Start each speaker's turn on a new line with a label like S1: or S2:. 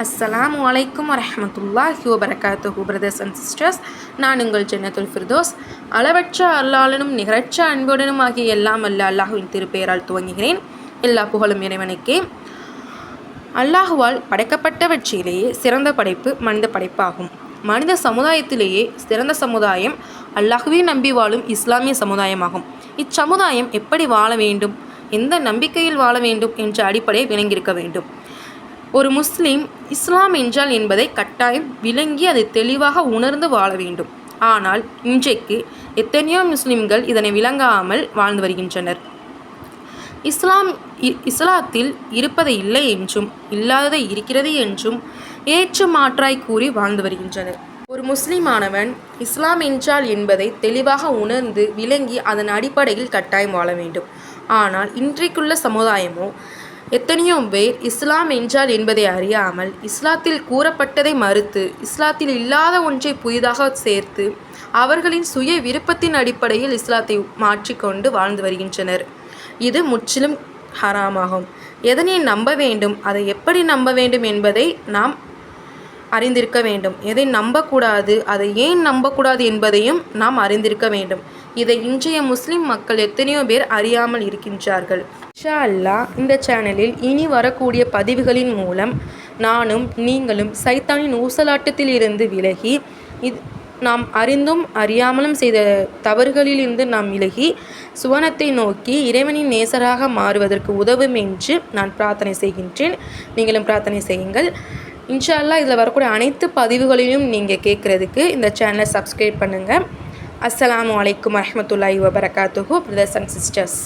S1: அஸ்ஸலாமு அலைக்கும் வரஹ்மத்துல்லாஹி வபரகாத்துஹு. பிரதர்ஸ் அண்ட் சிஸ்டர்ஸ், நான் உங்கள் ஜன்னத்துல் ஃபிர்தோஸ். அளவற்ற அருளாளனும் நிகரற்ற அன்புடனும் ஆகிய எல்லாம் அல்லாஹுவின் திருப்பெயரால் துவங்குகிறேன். எல்லா புகழும் இறைவனுக்கே. அல்லாஹுவால் படைக்கப்பட்டவற்றிலேயே சிறந்த படைப்பு மனித படைப்பாகும். மனித சமுதாயத்திலேயே சிறந்த சமுதாயம் அல்லாஹுவே நம்பி வாழும் இஸ்லாமிய சமுதாயமாகும். இச்சமுதாயம் எப்படி வாழ வேண்டும், எந்த நம்பிக்கையில் வாழ வேண்டும் என்ற அடிப்படையை விளங்கியிருக்க வேண்டும். ஒரு முஸ்லீம் இஸ்லாம் என்றால் என்பதை கட்டாயம் விளங்கி அதை தெளிவாக உணர்ந்து வாழ வேண்டும். ஆனால் இன்றைக்கு எத்தனையோ முஸ்லிம்கள் இதனை விளங்காமல் வாழ்ந்து வருகின்றனர். இஸ்லாத்தில் இருப்பதை இல்லை என்றும் இல்லாததை இருக்கிறது என்றும் ஏற்று மாற்றாய் கூறி வாழ்ந்து வருகின்றனர். ஒரு முஸ்லிமானவன் இஸ்லாம் என்றால் என்பதை தெளிவாக உணர்ந்து விளங்கி அதன் அடிப்படையில் கட்டாயம் வாழ வேண்டும். ஆனால் இன்றைக்குள்ள சமுதாயமோ எத்தனையோ பேர் இஸ்லாம் என்றால் என்பதை அறியாமல் இஸ்லாத்தில் கூறப்பட்டதை மறுத்து இஸ்லாத்தில் இல்லாத ஒன்றை புதிதாக சேர்த்து அவர்களின் சுய விருப்பத்தின் அடிப்படையில் இஸ்லாத்தை மாற்றிக்கொண்டு வாழ்ந்து வருகின்றனர். இது முற்றிலும் ஹராமாகும். எதனை நம்ப வேண்டும், அதை எப்படி நம்ப வேண்டும் என்பதை நாம் அறிந்திருக்க வேண்டும். எதை நம்பக்கூடாது, அதை ஏன் நம்பக்கூடாது என்பதையும் நாம் அறிந்திருக்க வேண்டும். இதை இன்றைய முஸ்லிம் மக்கள் எத்தனையோ பேர் அறியாமல் இருக்கின்றார்கள். இன்ஷா அல்லாஹ் இந்த சேனலில் இனி வரக்கூடிய பதிவுகளின் மூலம் நானும் நீங்களும் சைத்தானின் ஊசலாட்டத்தில் இருந்து விலகி நாம் அறிந்தும் அறியாமலும் செய்த தவறுகளிலிருந்து நாம் விலகி சுவனத்தை நோக்கி இறைவனின் நேசராக மாறுவதற்கு உதவும் என்று நான் பிரார்த்தனை செய்கின்றேன். நீங்களும் பிரார்த்தனை செய்யுங்கள். இன்ஷா அல்லாஹ் இதில் வரக்கூடிய அனைத்து பதிவுகளையும் நீங்கள் கேட்குறதுக்கு இந்த சேனலை சப்ஸ்கிரைப் பண்ணுங்கள். அஸ்ஸலாமு அலைக்கும் வரஹ்மத்துல்லாஹி வபரகாத்துஹு. Brothers and sisters.